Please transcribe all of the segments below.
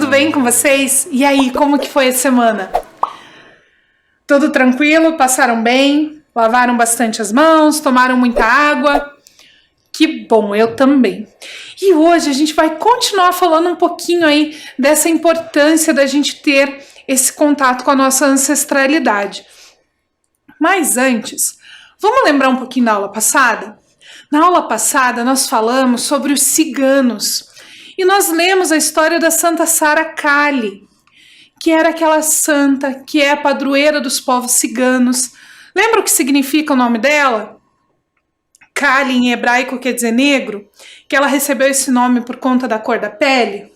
tudo bem com vocês? E aí, como que foi a semana? Tudo tranquilo? Passaram bem? Lavaram bastante as mãos? Tomaram muita água? Que bom, eu também. E hoje a gente vai continuar falando um pouquinho aí dessa importância da gente ter esse contato com a nossa ancestralidade. Mas antes, vamos lembrar um pouquinho da aula passada? Na aula passada nós falamos sobre os ciganos e nós lemos a história da Santa Sara Kali, que era aquela santa que é a padroeira dos povos ciganos. Lembra o que significa o nome dela? Kali em hebraico quer dizer negro, que ela recebeu esse nome por conta da cor da pele.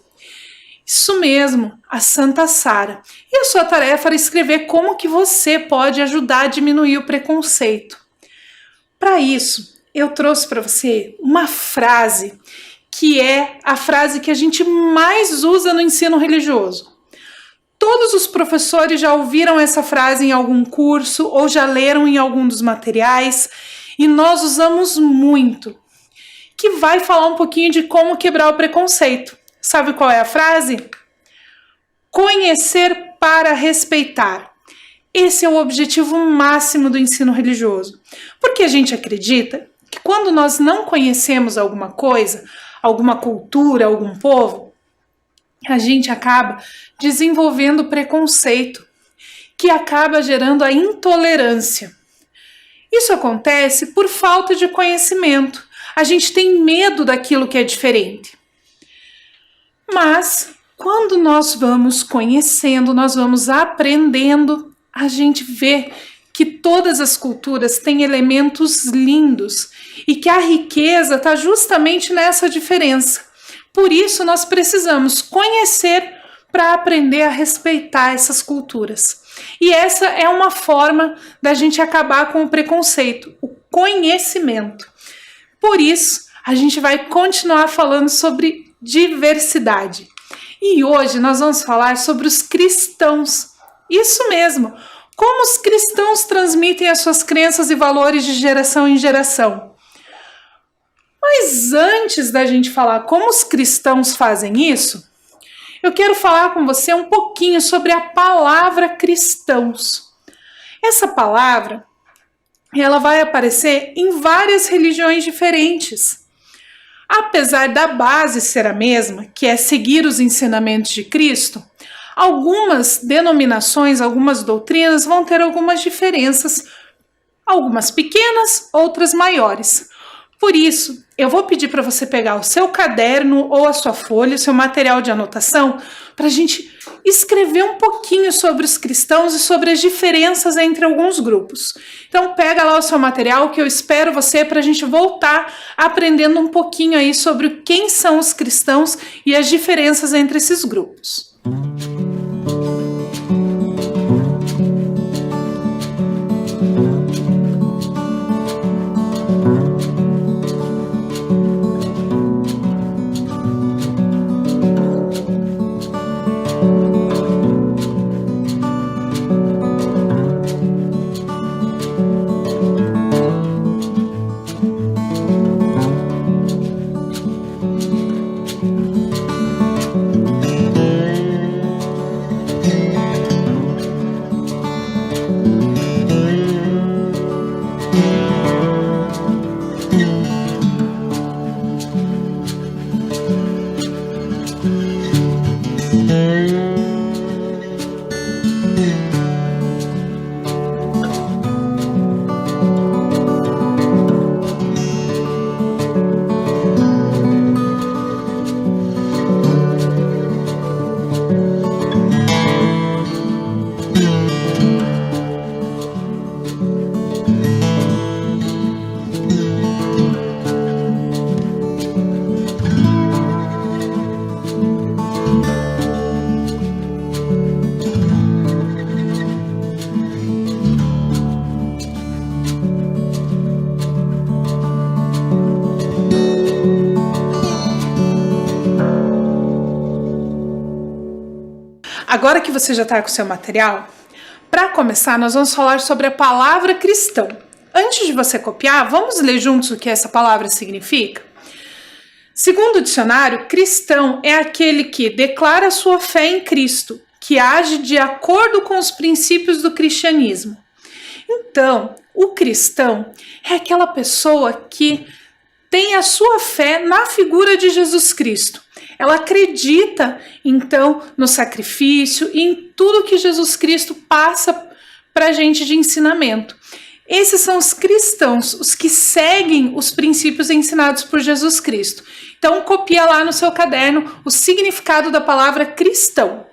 Isso mesmo, a Santa Sara. E a sua tarefa era escrever como que você pode ajudar a diminuir o preconceito. Para isso, eu trouxe para você uma frase que é a frase que a gente mais usa no ensino religioso. Todos os professores já ouviram essa frase em algum curso ou já leram em algum dos materiais e nós usamos muito, que vai falar um pouquinho de como quebrar o preconceito. Sabe qual é a frase? Conhecer para respeitar. Esse é o objetivo máximo do ensino religioso, porque a gente acredita que quando nós não conhecemos alguma coisa, alguma cultura, algum povo, a gente acaba desenvolvendo preconceito, que acaba gerando a intolerância. Isso acontece por falta de conhecimento. A gente tem medo daquilo que é diferente. Mas, quando nós vamos conhecendo, nós vamos aprendendo, a gente vê que todas as culturas têm elementos lindos e que a riqueza está justamente nessa diferença. Por isso, nós precisamos conhecer para aprender a respeitar essas culturas. E essa é uma forma da gente acabar com o preconceito, o conhecimento. Por isso, a gente vai continuar falando sobre diversidade. E hoje nós vamos falar sobre os cristãos. Isso mesmo, como os cristãos transmitem as suas crenças e valores de geração em geração. Mas antes da gente falar como os cristãos fazem isso, eu quero falar com você um pouquinho sobre a palavra cristãos. Essa palavra, ela vai aparecer em várias religiões diferentes. Apesar da base ser a mesma, que é seguir os ensinamentos de Cristo, algumas denominações, algumas doutrinas vão ter algumas diferenças, algumas pequenas, outras maiores. Por isso, eu vou pedir para você pegar o seu caderno ou a sua folha, o seu material de anotação, para a gente escrever um pouquinho sobre os cristãos e sobre as diferenças entre alguns grupos. Então, pega lá o seu material que eu espero você para a gente voltar aprendendo um pouquinho aí sobre quem são os cristãos e as diferenças entre esses grupos. Agora que você já está com o seu material, para começar, nós vamos falar sobre a palavra cristão. Antes de você copiar, vamos ler juntos o que essa palavra significa? Segundo o dicionário, cristão é aquele que declara sua fé em Cristo, que age de acordo com os princípios do cristianismo. Então, o cristão é aquela pessoa que tem a sua fé na figura de Jesus Cristo. Ela acredita, então, no sacrifício e em tudo que Jesus Cristo passa para a gente de ensinamento. Esses são os cristãos, os que seguem os princípios ensinados por Jesus Cristo. Então, copia lá no seu caderno o significado da palavra cristão.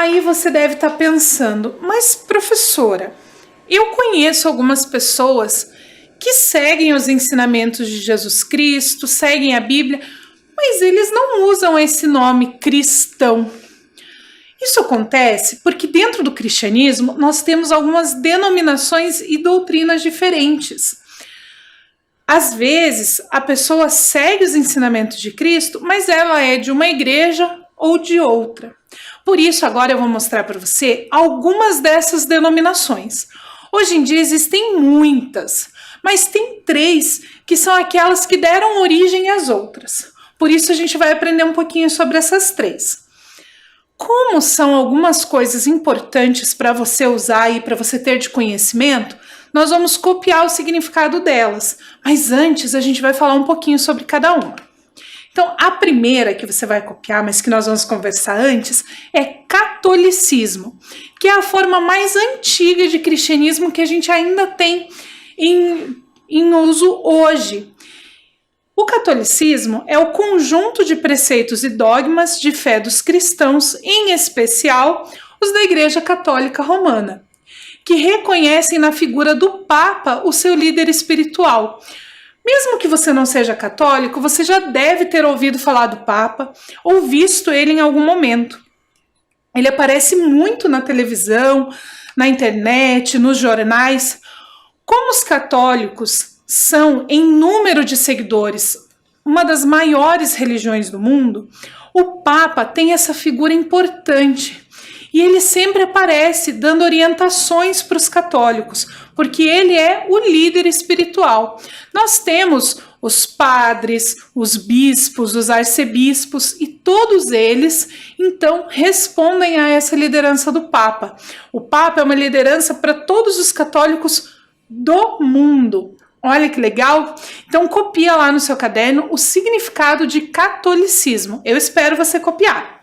Aí você deve estar pensando, mas professora, eu conheço algumas pessoas que seguem os ensinamentos de Jesus Cristo, seguem a Bíblia, mas eles não usam esse nome cristão. Isso acontece porque dentro do cristianismo nós temos algumas denominações e doutrinas diferentes. Às vezes a pessoa segue os ensinamentos de Cristo, mas ela é de uma igreja ou de outra. Por isso, agora eu vou mostrar para você algumas dessas denominações. Hoje em dia existem muitas, mas tem 3 que são aquelas que deram origem às outras. Por isso a gente vai aprender um pouquinho sobre essas 3. Como são algumas coisas importantes para você usar e para você ter de conhecimento, nós vamos copiar o significado delas. Mas antes a gente vai falar um pouquinho sobre cada uma. Então, a primeira que você vai copiar, mas que nós vamos conversar antes, é catolicismo, que é a forma mais antiga de cristianismo que a gente ainda tem em uso hoje. O catolicismo é o conjunto de preceitos e dogmas de fé dos cristãos, em especial os da Igreja Católica Romana, que reconhecem na figura do Papa o seu líder espiritual. Mesmo que você não seja católico, você já deve ter ouvido falar do Papa ou visto ele em algum momento. Ele aparece muito na televisão, na internet, nos jornais. Como os católicos são, em número de seguidores, uma das maiores religiões do mundo, o Papa tem essa figura importante. E ele sempre aparece dando orientações para os católicos, porque ele é o líder espiritual. Nós temos os padres, os bispos, os arcebispos, e todos eles, então, respondem a essa liderança do Papa. O Papa é uma liderança para todos os católicos do mundo. Olha que legal! Então copia lá no seu caderno o significado de catolicismo. Eu espero você copiar.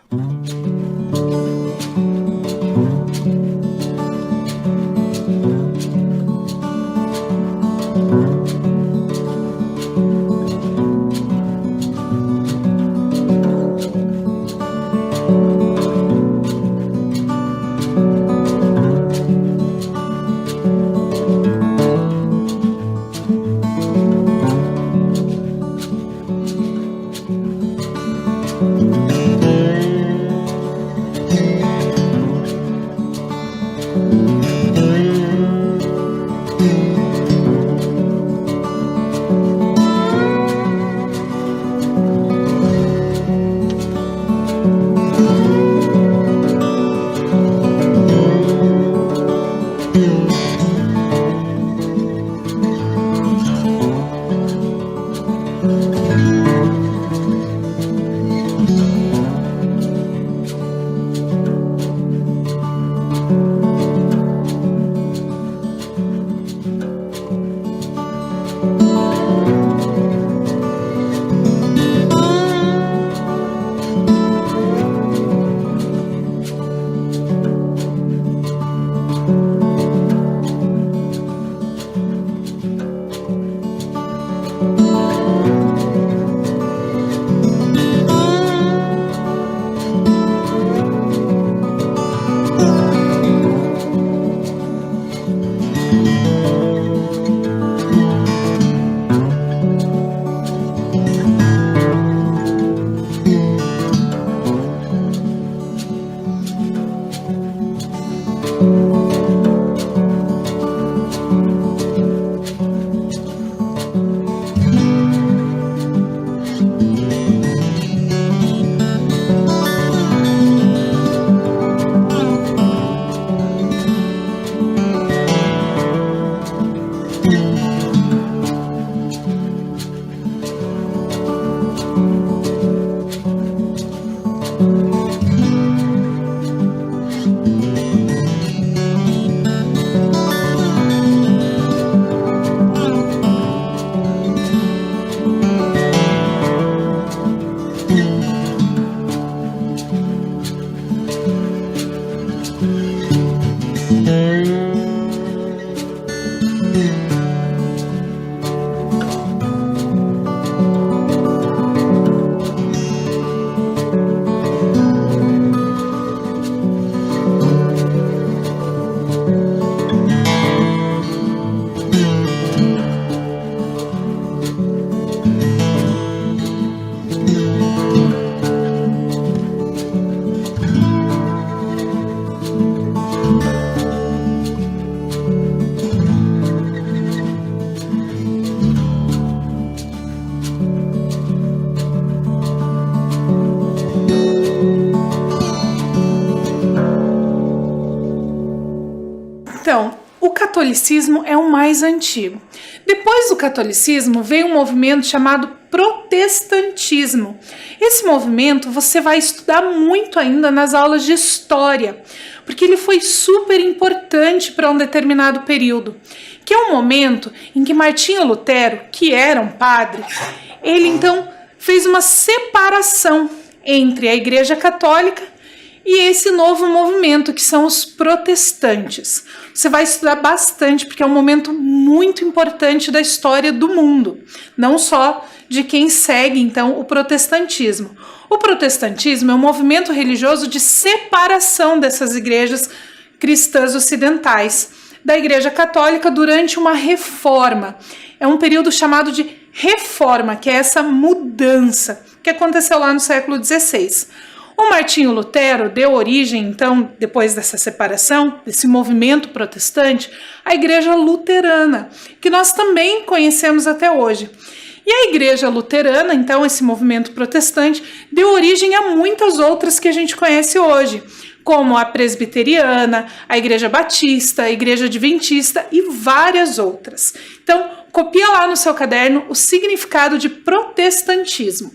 Então, o catolicismo é o mais antigo. Depois do catolicismo veio um movimento chamado protestantismo. Esse movimento você vai estudar muito ainda nas aulas de história, porque ele foi super importante para um determinado período, que é um momento em que Martinho Lutero, que era um padre, ele então fez uma separação entre a Igreja Católica e esse novo movimento, que são os protestantes. Você vai estudar bastante, porque é um momento muito importante da história do mundo, não só de quem segue, então, o protestantismo. O protestantismo é um movimento religioso de separação dessas igrejas cristãs ocidentais da Igreja Católica durante uma reforma. É um período chamado de reforma, que é essa mudança que aconteceu lá no século XVI. O Martinho Lutero deu origem, então, depois dessa separação, desse movimento protestante, à Igreja Luterana, que nós também conhecemos até hoje. E a Igreja Luterana, então, esse movimento protestante, deu origem a muitas outras que a gente conhece hoje, como a Presbiteriana, a Igreja Batista, a Igreja Adventista e várias outras. Então, copia lá no seu caderno o significado de protestantismo.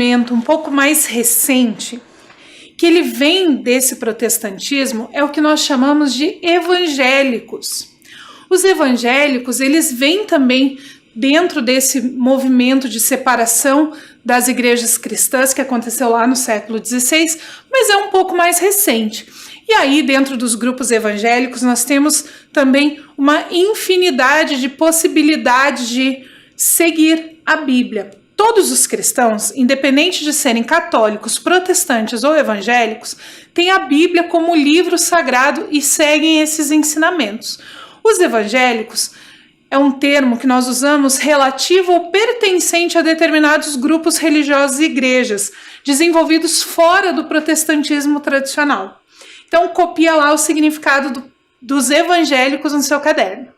movimento um pouco mais recente, que ele vem desse protestantismo, é o que nós chamamos de evangélicos. Os evangélicos, eles vêm também dentro desse movimento de separação das igrejas cristãs que aconteceu lá no século XVI, mas é um pouco mais recente. E aí, dentro dos grupos evangélicos, nós temos também uma infinidade de possibilidades de seguir a Bíblia. Todos os cristãos, independente de serem católicos, protestantes ou evangélicos, têm a Bíblia como livro sagrado e seguem esses ensinamentos. Os evangélicos é um termo que nós usamos relativo ou pertencente a determinados grupos religiosos e igrejas, desenvolvidos fora do protestantismo tradicional. Então, copia lá o significado dos evangélicos no seu caderno.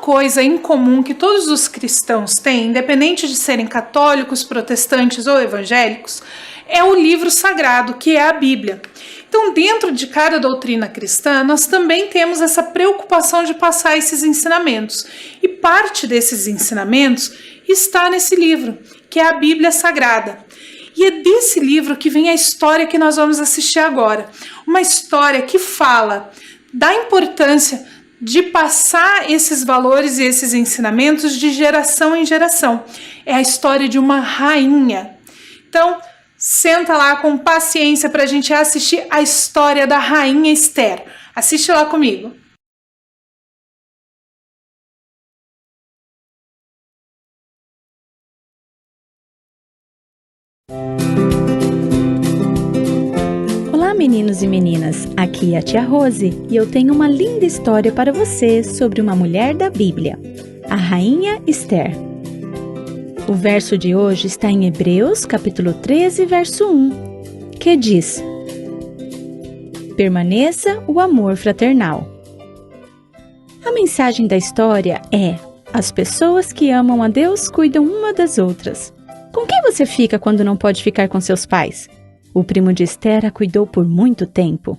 Coisa em comum que todos os cristãos têm, independente de serem católicos, protestantes ou evangélicos, é o livro sagrado, que é a Bíblia. Então, dentro de cada doutrina cristã, nós também temos essa preocupação de passar esses ensinamentos. E parte desses ensinamentos está nesse livro, que é a Bíblia Sagrada. E é desse livro que vem a história que nós vamos assistir agora. Uma história que fala da importância de passar esses valores e esses ensinamentos de geração em geração. É a história de uma rainha. Então, senta lá com paciência para a gente assistir a história da rainha Esther. Assiste lá comigo. Olá, meninos e meninas, aqui é a tia Rose e eu tenho uma linda história para você sobre uma mulher da Bíblia. A Rainha Esther. O verso de hoje está em Hebreus, capítulo 13, verso 1, que diz: permaneça o amor fraternal. A mensagem da história é: as pessoas que amam a Deus cuidam uma das outras. Com quem você fica quando não pode ficar com seus pais? O primo de Esther a cuidou por muito tempo.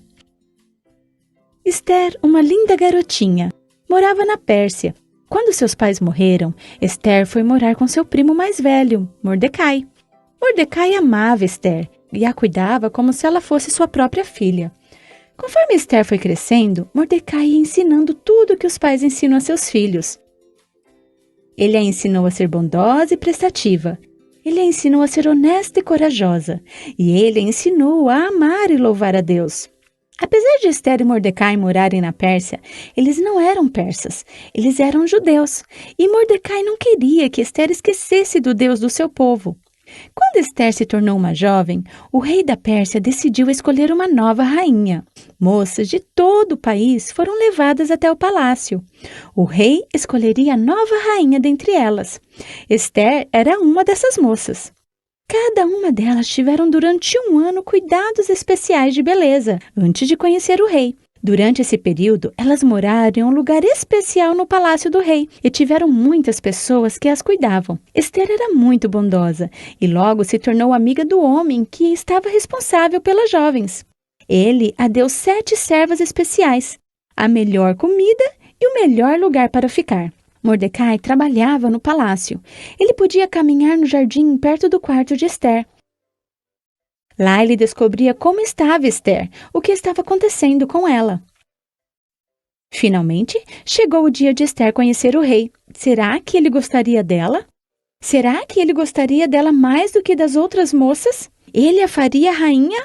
Esther, uma linda garotinha, morava na Pérsia. Quando seus pais morreram, Esther foi morar com seu primo mais velho, Mordecai. Mordecai amava Esther e a cuidava como se ela fosse sua própria filha. Conforme Esther foi crescendo, Mordecai ia ensinando tudo o que os pais ensinam a seus filhos. Ele a ensinou a ser bondosa e prestativa. Ele a ensinou a ser honesta e corajosa. E ele a ensinou a amar e louvar a Deus. Apesar de Esther e Mordecai morarem na Pérsia, eles não eram persas, eles eram judeus. E Mordecai não queria que Esther esquecesse do Deus do seu povo. Quando Esther se tornou uma jovem, o rei da Pérsia decidiu escolher uma nova rainha. Moças de todo o país foram levadas até o palácio. O rei escolheria a nova rainha dentre elas. Esther era uma dessas moças. Cada uma delas tiveram durante 1 ano cuidados especiais de beleza, antes de conhecer o rei. Durante esse período, elas moraram em um lugar especial no palácio do rei e tiveram muitas pessoas que as cuidavam. Esther era muito bondosa e logo se tornou amiga do homem que estava responsável pelas jovens. Ele a deu 7 servas especiais, a melhor comida e o melhor lugar para ficar. Mordecai trabalhava no palácio. Ele podia caminhar no jardim perto do quarto de Esther. Lá ele descobria como estava Esther, o que estava acontecendo com ela. Finalmente, chegou o dia de Esther conhecer o rei. Será que ele gostaria dela? Será que ele gostaria dela mais do que das outras moças? Ele a faria rainha?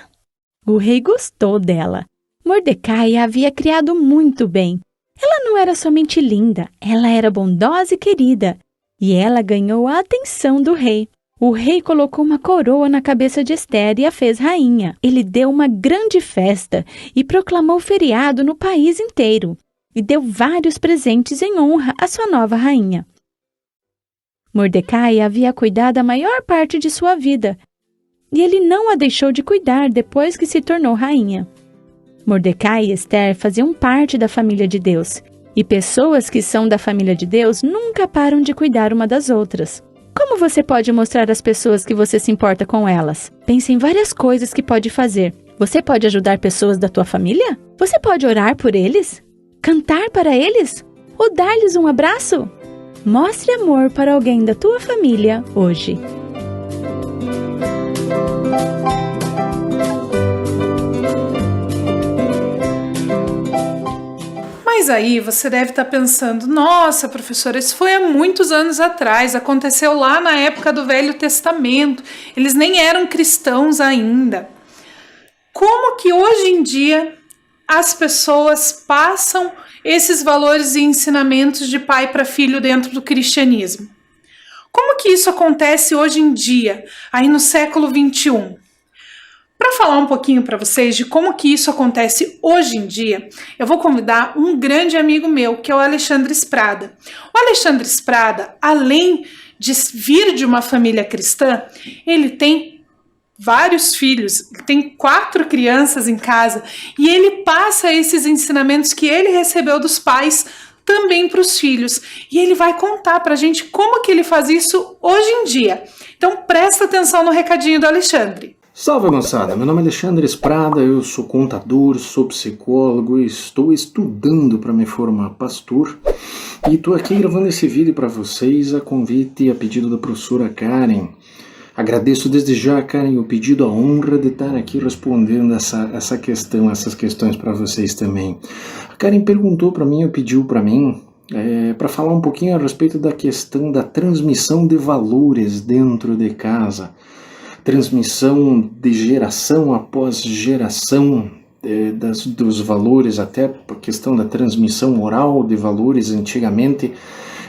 O rei gostou dela. Mordecai a havia criado muito bem. Ela não era somente linda, ela era bondosa e querida. E ela ganhou a atenção do rei. O rei colocou uma coroa na cabeça de Esther e a fez rainha. Ele deu uma grande festa e proclamou feriado no país inteiro. E deu vários presentes em honra à sua nova rainha. Mordecai havia cuidado a maior parte de sua vida. E ele não a deixou de cuidar depois que se tornou rainha. Mordecai e Esther faziam parte da família de Deus. E pessoas que são da família de Deus nunca param de cuidar uma das outras. Como você pode mostrar às pessoas que você se importa com elas? Pense em várias coisas que pode fazer. Você pode ajudar pessoas da tua família? Você pode orar por eles? Cantar para eles? Ou dar-lhes um abraço? Mostre amor para alguém da tua família hoje. Mas aí você deve estar pensando: nossa, professora, isso foi há muitos anos atrás, aconteceu lá na época do Velho Testamento, eles nem eram cristãos ainda. Como que hoje em dia as pessoas passam esses valores e ensinamentos de pai para filho dentro do cristianismo? Como que isso acontece hoje em dia, aí no século 21? Para falar um pouquinho para vocês de como que isso acontece hoje em dia, eu vou convidar um grande amigo meu, que é o Alexandre Sprada. O Alexandre Sprada, além de vir de uma família cristã, ele tem vários filhos, tem 4 crianças em casa, e ele passa esses ensinamentos que ele recebeu dos pais também para os filhos. E ele vai contar para a gente como que ele faz isso hoje em dia. Então presta atenção no recadinho do Alexandre. Salve, moçada! Meu nome é Alexandre Sprada, eu sou contador, sou psicólogo e estou estudando para me formar pastor. E estou aqui gravando esse vídeo para vocês a convite e a pedido da professora Karen. Agradeço desde já, Karen, o pedido, a honra de estar aqui respondendo essas questões para vocês também. A Karen perguntou para mim, pediu para mim, para falar um pouquinho a respeito da questão da transmissão de valores dentro de casa. Transmissão de geração após geração dos valores, até a questão da transmissão oral de valores. Antigamente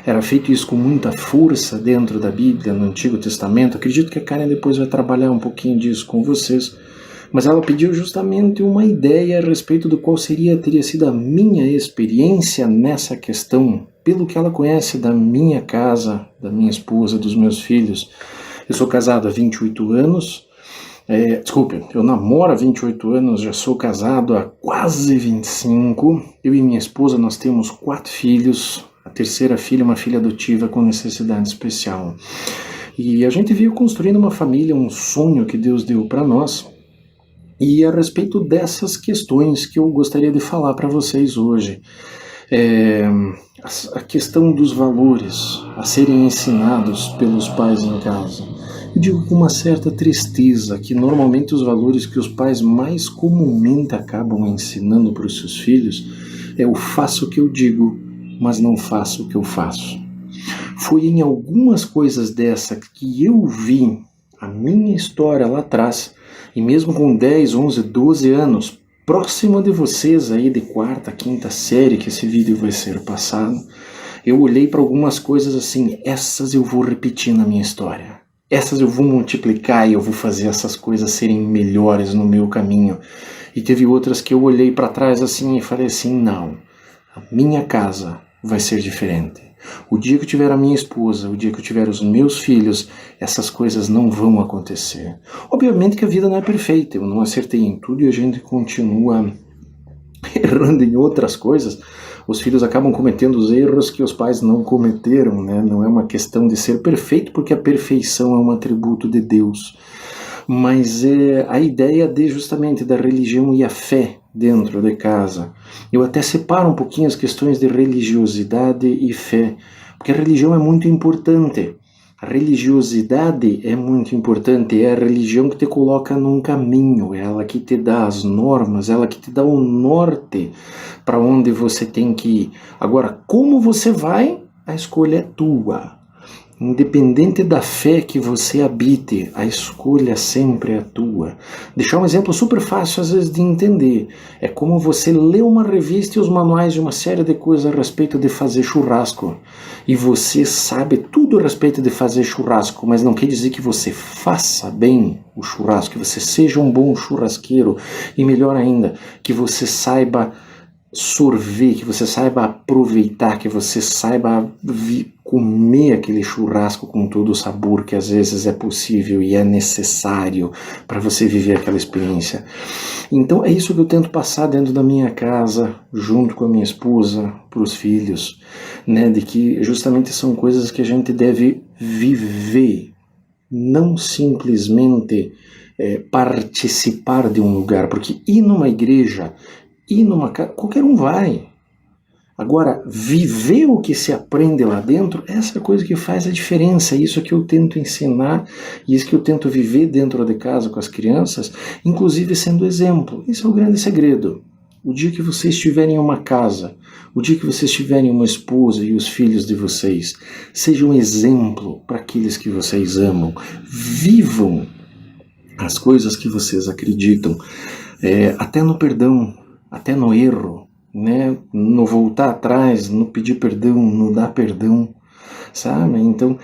era feito isso com muita força dentro da Bíblia, no Antigo Testamento. Acredito que a Karen depois vai trabalhar um pouquinho disso com vocês, mas ela pediu justamente uma ideia a respeito do qual teria sido a minha experiência nessa questão, pelo que ela conhece da minha casa, da minha esposa, dos meus filhos. Eu sou casado há 28 anos, eu namoro há 28 anos, já sou casado há quase 25. Eu e minha esposa, nós temos 4 filhos, a terceira filha, uma filha adotiva com necessidade especial. E a gente veio construindo uma família, um sonho que Deus deu para nós. E a respeito dessas questões que eu gostaria de falar para vocês hoje. A questão dos valores a serem ensinados pelos pais em casa. Eu digo com uma certa tristeza que normalmente os valores que os pais mais comumente acabam ensinando para os seus filhos é o faço o que eu digo, mas não faço o que eu faço. Foi em algumas coisas dessa que eu vi a minha história lá atrás, e mesmo com 10, 11, 12 anos, próximo de vocês aí de 4ª, 5ª série que esse vídeo vai ser passado, eu olhei para algumas coisas assim, essas eu vou repetir na minha história. Essas eu vou multiplicar e eu vou fazer essas coisas serem melhores no meu caminho. E teve outras que eu olhei para trás assim e falei assim, não, a minha casa vai ser diferente. O dia que eu tiver a minha esposa, o dia que eu tiver os meus filhos, essas coisas não vão acontecer. Obviamente que a vida não é perfeita, eu não acertei em tudo e a gente continua errando em outras coisas. Os filhos acabam cometendo os erros que os pais não cometeram, né? Não é uma questão de ser perfeito, porque a perfeição é um atributo de Deus. Mas é a ideia justamente da religião e a fé dentro de casa. Eu até separo um pouquinho as questões de religiosidade e fé, porque a religião é muito importante. A religiosidade é muito importante, é a religião que te coloca num caminho, é ela que te dá as normas, ela que te dá o norte para onde você tem que ir. Agora, como você vai, a escolha é tua. Independente da fé que você habite, a escolha sempre é tua. Deixar um exemplo super fácil às vezes de entender. É como você lê uma revista e os manuais de uma série de coisas a respeito de fazer churrasco. E você sabe tudo a respeito de fazer churrasco, mas não quer dizer que você faça bem o churrasco, que você seja um bom churrasqueiro. E melhor ainda, que você saiba sorver, que você saiba aproveitar, que você saiba comer aquele churrasco com todo o sabor que às vezes é possível e é necessário para você viver aquela experiência. Então é isso que eu tento passar dentro da minha casa, junto com a minha esposa, para os filhos, né, de que justamente são coisas que a gente deve viver, não simplesmente participar de um lugar, porque ir numa igreja, ir numa casa, qualquer um vai. Agora, viver o que se aprende lá dentro, essa é a coisa que faz a diferença. Isso é que eu tento ensinar e isso que eu tento viver dentro de casa com as crianças, inclusive sendo exemplo. Esse é o grande segredo. O dia que vocês tiverem uma casa, o dia que vocês tiverem uma esposa e os filhos de vocês, sejam um exemplo para aqueles que vocês amam. Vivam as coisas que vocês acreditam, até no perdão, até no erro, né? No voltar atrás, no pedir perdão, no dar perdão, sabe? Então,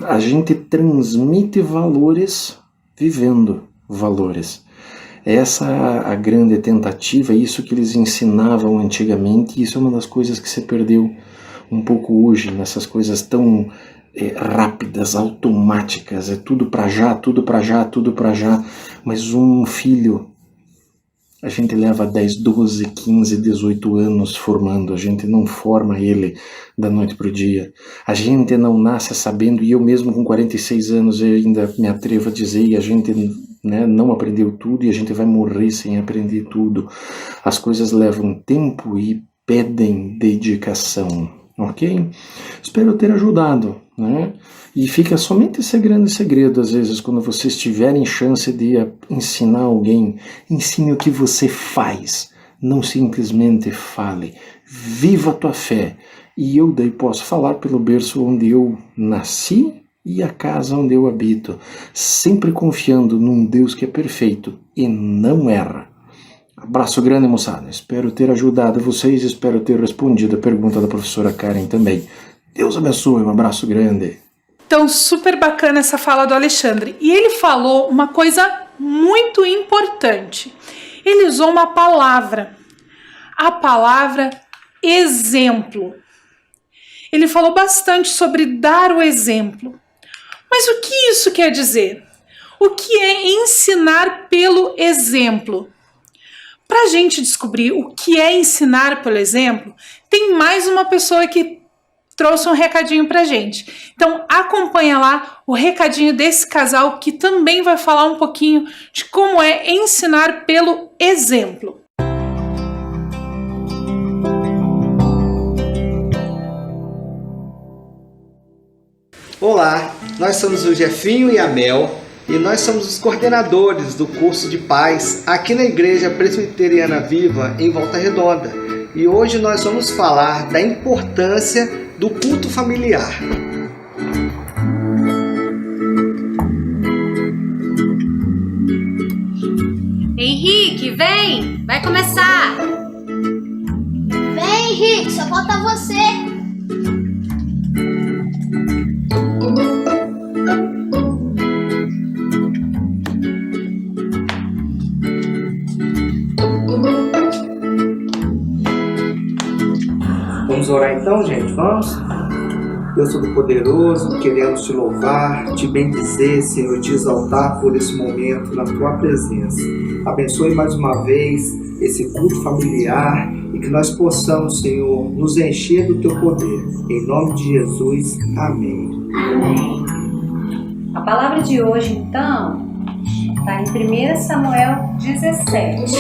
a gente transmite valores vivendo valores. Essa é a grande tentativa, isso que eles ensinavam antigamente, e isso é uma das coisas que se perdeu um pouco hoje, nessas coisas tão rápidas, automáticas, é tudo para já, tudo para já, tudo para já, mas um filho a gente leva 10, 12, 15, 18 anos formando, a gente não forma ele da noite para o dia. A gente não nasce sabendo, e eu mesmo com 46 anos eu ainda me atrevo a dizer, e a gente, né, não aprendeu tudo e a gente vai morrer sem aprender tudo. As coisas levam tempo e pedem dedicação, ok? Espero ter ajudado, né? E fica somente esse grande segredo, às vezes, quando vocês tiverem chance de ensinar alguém, ensine o que você faz, não simplesmente fale. Viva a tua fé. E eu daí posso falar pelo berço onde eu nasci e a casa onde eu habito, sempre confiando num Deus que é perfeito e não erra. Abraço grande, moçada. Espero ter ajudado vocês, espero ter respondido a pergunta da professora Karen também. Deus abençoe, um abraço grande. Então, super bacana essa fala do Alexandre. E ele falou uma coisa muito importante. Ele usou uma palavra, a palavra exemplo. Ele falou bastante sobre dar o exemplo. Mas o que isso quer dizer? O que é ensinar pelo exemplo? Para a gente descobrir o que é ensinar pelo exemplo, tem mais uma pessoa que trouxe um recadinho para a gente. Então acompanha lá o recadinho desse casal que também vai falar um pouquinho de como é ensinar pelo exemplo. Olá, nós somos o Jefinho e a Mel e nós somos os coordenadores do curso de paz aqui na Igreja Presbiteriana Viva em Volta Redonda. E hoje nós vamos falar da importância do culto familiar. Henrique, vem! Vai começar! Vem, Henrique, só falta você. Vamos orar então, gente? Vamos? Deus Todo-Poderoso, queremos te louvar, te bendizer, Senhor, te exaltar por esse momento na tua presença. Abençoe mais uma vez esse culto familiar e que nós possamos, Senhor, nos encher do teu poder. Em nome de Jesus, amém. Amém. A palavra de hoje, então, está em 1 Samuel 17.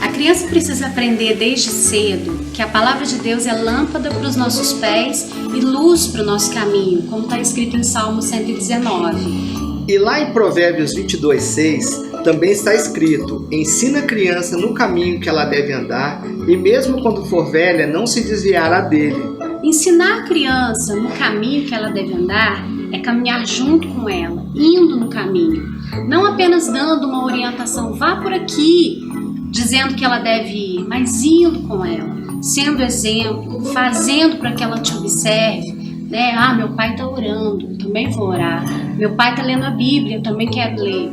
A criança precisa aprender desde cedo que a palavra de Deus é lâmpada para os nossos pés e luz para o nosso caminho, como está escrito em Salmo 119. E lá em Provérbios 22:6 também está escrito: ensina a criança no caminho que ela deve andar e mesmo quando for velha não se desviará dele. Ensinar a criança no caminho que ela deve andar é caminhar junto com ela, indo no caminho, não apenas dando uma orientação, vá por aqui, dizendo que ela deve ir, mas indo com ela, sendo exemplo, fazendo para que ela te observe, né? Ah, meu pai está orando, eu também vou orar. Meu pai está lendo a Bíblia, eu também quero ler.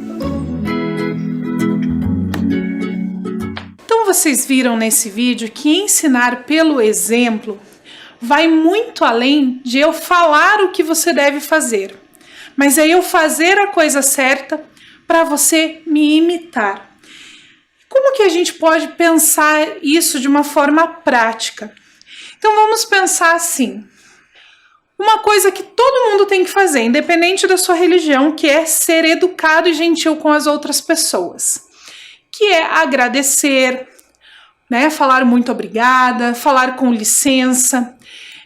Então vocês viram nesse vídeo que ensinar pelo exemplo vai muito além de eu falar o que você deve fazer, mas é eu fazer a coisa certa para você me imitar. Como que a gente pode pensar isso de uma forma prática? Então vamos pensar assim, uma coisa que todo mundo tem que fazer, independente da sua religião, que é ser educado e gentil com as outras pessoas, que é agradecer, né, falar muito obrigada, falar com licença.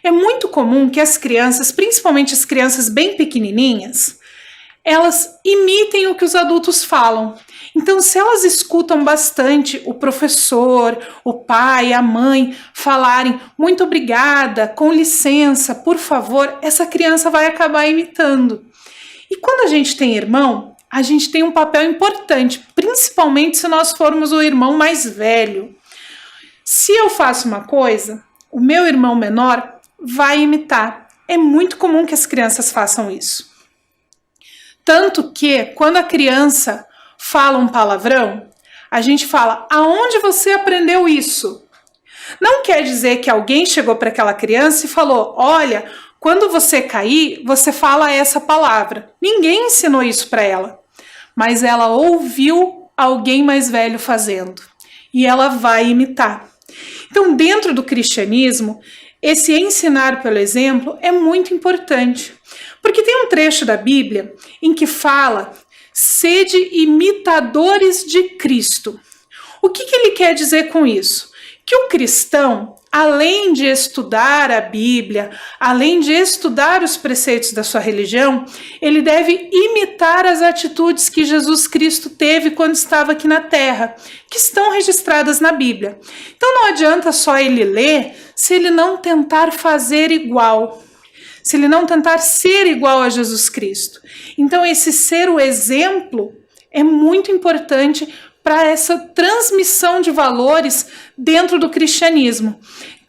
É muito comum que as crianças, principalmente as crianças bem pequenininhas, elas imitem o que os adultos falam. Então, se elas escutam bastante o professor, o pai, a mãe falarem muito obrigada, com licença, por favor, essa criança vai acabar imitando. E quando a gente tem irmão, a gente tem um papel importante, principalmente se nós formos o irmão mais velho. Se eu faço uma coisa, o meu irmão menor vai imitar. É muito comum que as crianças façam isso. Tanto que, quando a criança fala um palavrão, a gente fala, aonde você aprendeu isso? Não quer dizer que alguém chegou para aquela criança e falou, olha, quando você cair, você fala essa palavra. Ninguém ensinou isso para ela, mas ela ouviu alguém mais velho fazendo e ela vai imitar. Então, dentro do cristianismo, esse ensinar pelo exemplo é muito importante, porque tem um trecho da Bíblia em que fala, sede imitadores de Cristo. O que ele quer dizer com isso? Que o cristão, além de estudar a Bíblia, além de estudar os preceitos da sua religião, ele deve imitar as atitudes que Jesus Cristo teve quando estava aqui na Terra, que estão registradas na Bíblia. Então não adianta só ele ler se ele não tentar fazer igual, se ele não tentar ser igual a Jesus Cristo. Então esse ser o exemplo é muito importante para essa transmissão de valores dentro do cristianismo.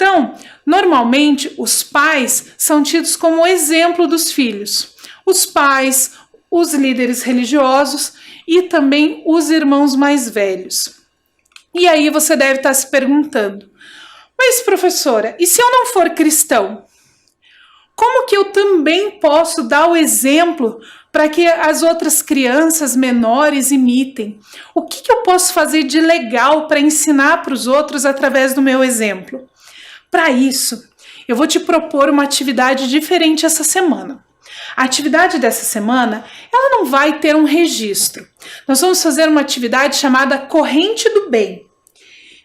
Então, normalmente, os pais são tidos como exemplo dos filhos. Os pais, os líderes religiosos e também os irmãos mais velhos. E aí você deve estar se perguntando, mas professora, e se eu não for cristão? Como que eu também posso dar o exemplo para que as outras crianças menores imitem? O que eu posso fazer de legal para ensinar para os outros através do meu exemplo? Para isso, eu vou te propor uma atividade diferente essa semana. A atividade dessa semana, ela não vai ter um registro. Nós vamos fazer uma atividade chamada Corrente do Bem.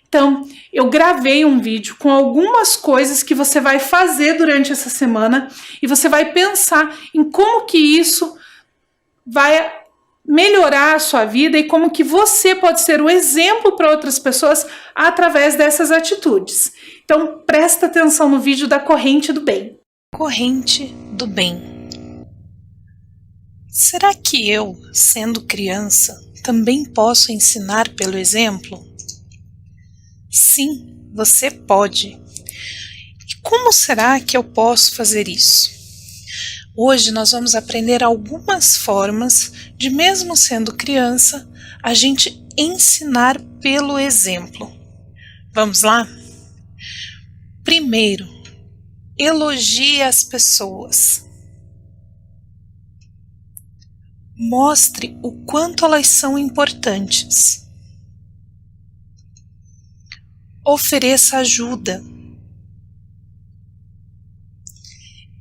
Então, eu gravei um vídeo com algumas coisas que você vai fazer durante essa semana e você vai pensar em como que isso vai melhorar a sua vida e como que você pode ser o exemplo para outras pessoas através dessas atitudes. Então, presta atenção no vídeo da Corrente do Bem. Corrente do Bem. Será que eu, sendo criança, também posso ensinar pelo exemplo? Sim, você pode. E como será que eu posso fazer isso? Hoje nós vamos aprender algumas formas de, mesmo sendo criança, a gente ensinar pelo exemplo. Vamos lá? Primeiro, elogie as pessoas. Mostre o quanto elas são importantes. Ofereça ajuda.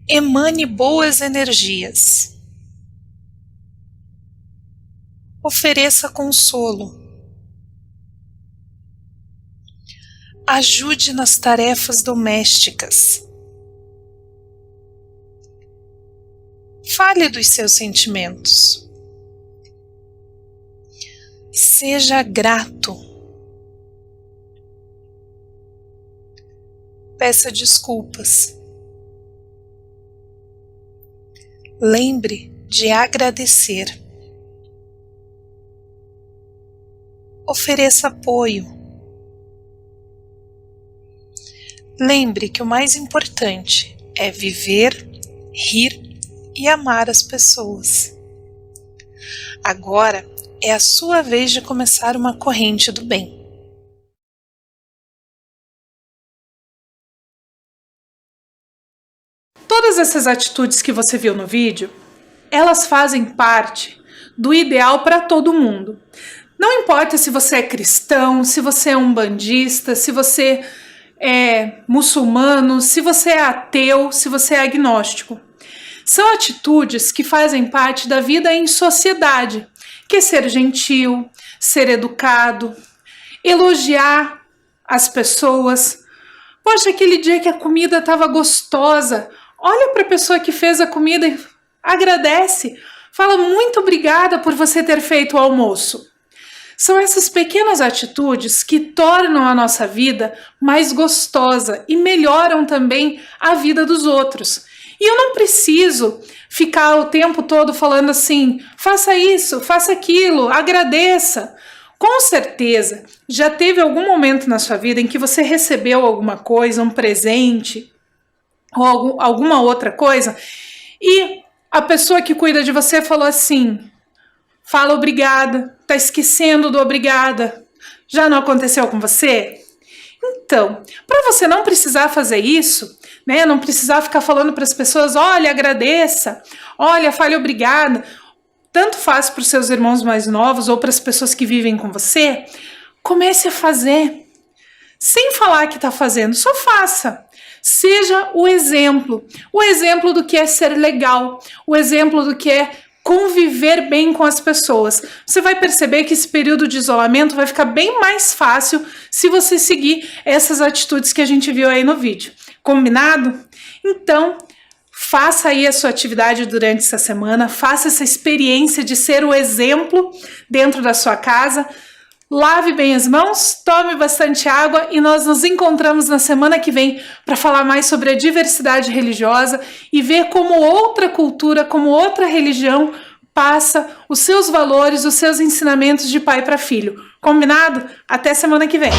Emane boas energias. Ofereça consolo. Ajude nas tarefas domésticas. Fale dos seus sentimentos. Seja grato. Peça desculpas. Lembre de agradecer. Ofereça apoio. Lembre que o mais importante é viver, rir e amar as pessoas. Agora é a sua vez de começar uma corrente do bem. Todas essas atitudes que você viu no vídeo, elas fazem parte do ideal para todo mundo. Não importa se você é cristão, se você é umbandista, se você é muçulmano, se você é ateu, se você é agnóstico. São atitudes que fazem parte da vida em sociedade, que é ser gentil, ser educado, elogiar as pessoas. Poxa, aquele dia que a comida estava gostosa, olha para a pessoa que fez a comida e agradece. Fala muito obrigada por você ter feito o almoço. São essas pequenas atitudes que tornam a nossa vida mais gostosa e melhoram também a vida dos outros. E eu não preciso ficar o tempo todo falando assim, faça isso, faça aquilo, agradeça. Com certeza, já teve algum momento na sua vida em que você recebeu alguma coisa, um presente, ou alguma outra coisa, e a pessoa que cuida de você falou assim, fala obrigada, tá esquecendo do obrigada, já não aconteceu com você? Então, para você não precisar fazer isso, né, não precisar ficar falando para as pessoas, olha, agradeça, olha, fale obrigada, tanto faz para os seus irmãos mais novos ou para as pessoas que vivem com você, comece a fazer, sem falar que está fazendo, só faça. Seja o exemplo do que é ser legal, o exemplo do que é conviver bem com as pessoas. Você vai perceber que esse período de isolamento vai ficar bem mais fácil se você seguir essas atitudes que a gente viu aí no vídeo. Combinado? Então, faça aí a sua atividade durante essa semana, faça essa experiência de ser o exemplo dentro da sua casa. Lave bem as mãos, tome bastante água e nós nos encontramos na semana que vem para falar mais sobre a diversidade religiosa e ver como outra cultura, como outra religião passa os seus valores, os seus ensinamentos de pai para filho. Combinado? Até semana que vem!